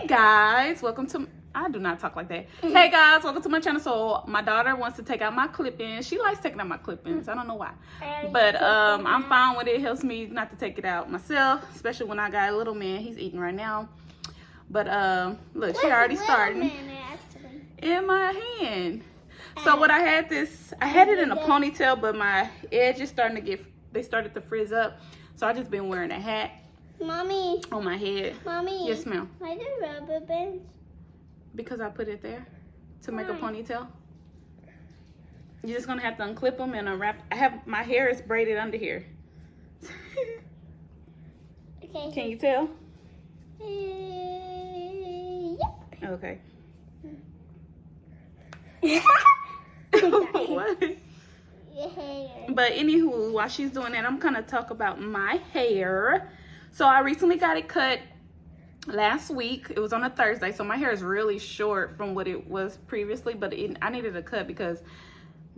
guys, welcome to, I do not talk like that. Hey guys, welcome to my channel. So my daughter wants to take out my clip-ins. She likes taking out my clip-ins. I don't know why, but I'm fine with it. It helps me not to take it out myself, especially when I got a little man. He's eating right now. But look, she already starting in my hand. So what I had it in a ponytail, but my edges starting to they started to frizz up. So I just been wearing a hat. Mommy. On my head. Mommy. Yes, ma'am. Why the rubber bands? Because I put it there to make a ponytail. You're just gonna have to unclip them and unwrap. My hair is braided under here. Okay. Can you tell? Yep. Okay. What? What? But anywho, while she's doing that, I'm gonna talk about my hair. So I recently got it cut last week. It was on a Thursday, so my hair is really short from what it was previously, but I needed a cut because,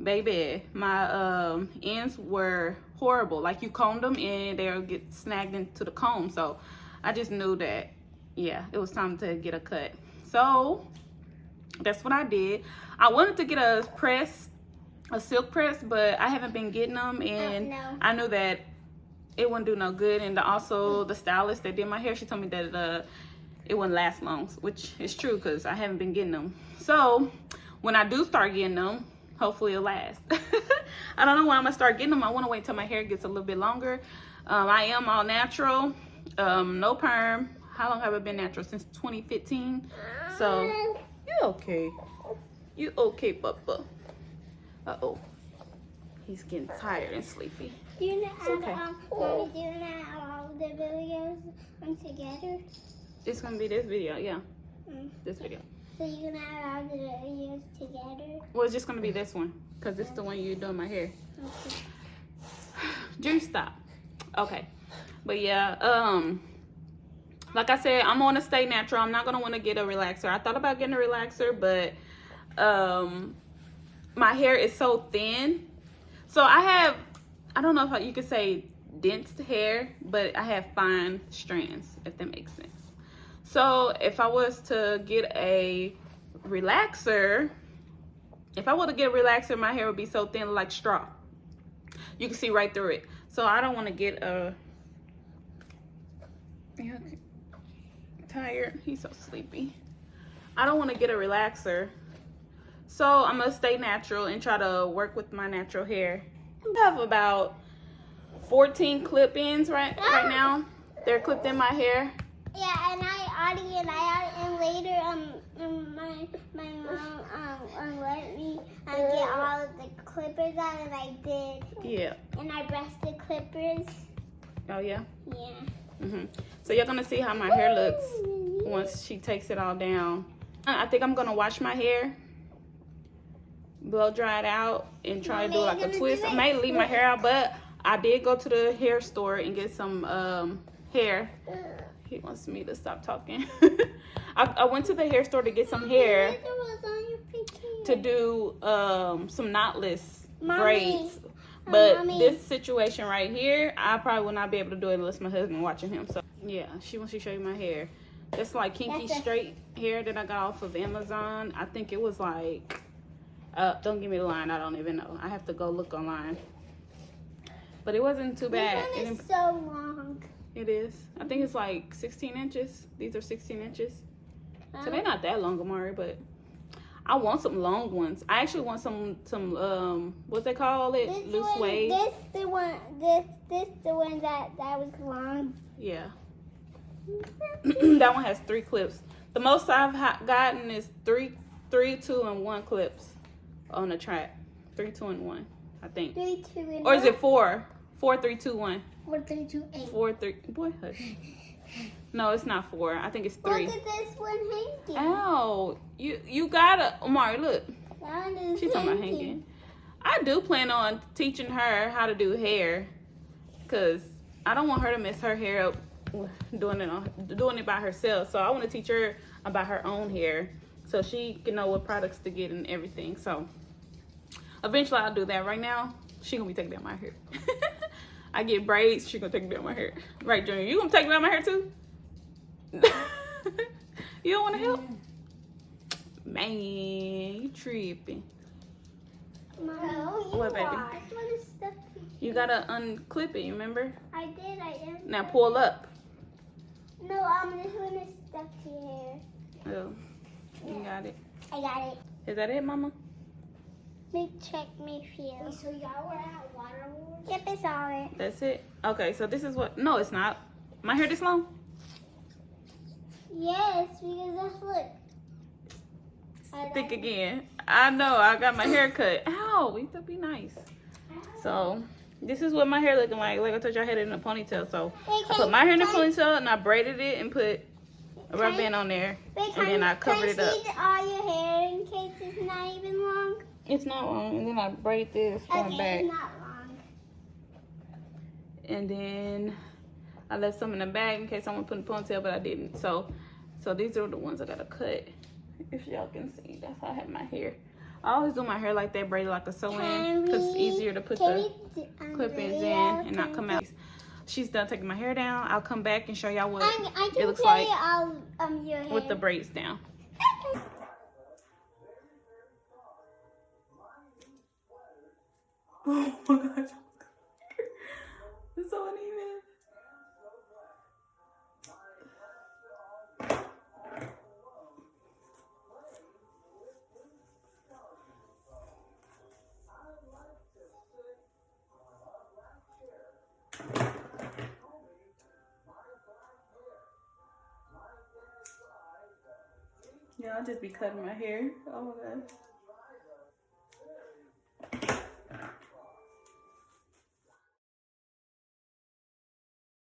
baby, my ends were horrible. Like, you combed them and they'll get snagged into the comb. So I just knew that, yeah, it was time to get a cut. So that's what I did. I wanted to get a silk press, but I haven't been getting them, and I knew that it wouldn't do no good. And also the stylist that did my hair, she told me that it wouldn't last long, which is true because I haven't been getting them. So when I do start getting them, hopefully it'll last. I don't know when I'm gonna start getting them. I want to wait till my hair gets a little bit longer. I am all natural, no perm. How long have I been natural? Since 2015. So you okay? You okay, Papa? Uh-oh, he's getting tired and sleepy. Do you know okay. Mommy, do you know all the videos together? It's gonna be this video, yeah. This video. So you're gonna add all the videos together? Well, it's just gonna be this one, because it's the one you're doing my hair. Okay. Drew, stop. Okay. But yeah, like I said, I'm gonna stay natural. I'm not gonna want to get a relaxer. I thought about getting a relaxer, but my hair is so thin. So I don't know if you could say dense hair, but I have fine strands, if that makes sense. So if I was to get a relaxer, my hair would be so thin like straw. You can see right through it. So I don't want to get a... Tired. He's so sleepy. I don't want to get a relaxer. So I'm going to stay natural and try to work with my natural hair. I have about 14 clip-ins right now. They're clipped in my hair. Yeah, and later my mom let me get all of the clippers out, and I did. Yeah. And I brushed the clippers. Oh yeah. Yeah. So you're gonna see how my hair looks once she takes it all down. I think I'm gonna wash my hair, blow dry it out, and try to do like a twist. I may leave my hair out, but I did go to the hair store and get some hair. He wants me to stop talking. I went to the hair store to get some hair to do some knotless braids. But this situation right here, I probably will not be able to do it unless my husband watching him. So yeah, she wants to show you my hair. It's like kinky straight hair that I got off of Amazon. I think it was like, don't give me the line, I don't even know. I have to go look online. But it wasn't too bad. This one is so long. It is. I think it's like 16 inches. These are 16 inches. So they're not that long, Amari, but I want some long ones. I actually want some what they call it? Loose waves. This the one that was long. Yeah. That one has 3 clips. The most I've gotten is 3, 2, and 1 clips on the track. 3, 2, and 1, I think. 3, 2, and 1. Or is it 4? 4, 3, 2, 1. 4, 3, 2, 8. 4, 3. Boy, hush. No, it's not 4. I think it's 3. Look at this one hanging. Ow. You gotta, Omari, look. She's talking about hanging. I do plan on teaching her how to do hair, because I don't want her to mess her hair up doing it by herself. So I want to teach her about her own hair so she can know what products to get and everything. So eventually I'll do that. Right now, she gonna be taking down my hair. I get braids, she gonna take me out my hair. Right, Junior? You gonna take me out my hair too? You don't want to help? Man, you tripping. No, What, baby? You gotta unclip it, you remember? I did. Now pull up. No, this one is stuck to your hair. Oh, you got it. I got it. Is that it, Mama? Make feel. So y'all were at Water Wars? Yep, it's all it. That's it? Okay, so this is what... No, it's not. My hair this long? Yes, because that's look. Thick again. I know, I got my hair cut. Ow, we have to be nice. So, this is what my hair looking like. Like I told you, I had it in a ponytail. So, I put my hair in a ponytail and I braided it and put a rubber band on there. And then I covered it up. Can I see all your hair in case it's not even long? It's not long. And then I braid this going back. It's not long. And then I left some in the bag in case someone put in a ponytail, but I didn't. So these are the ones I gotta cut. If y'all can see, that's how I have my hair. I always do my hair like that, braided like a sew-in, because it's easier to put the clip-ins in and not come out. She's done taking my hair down. I'll come back and show y'all what it looks like your hair. with the braids down. Oh my gosh. It's so uneven. Yeah, I'll just be cutting my hair. Oh my gosh.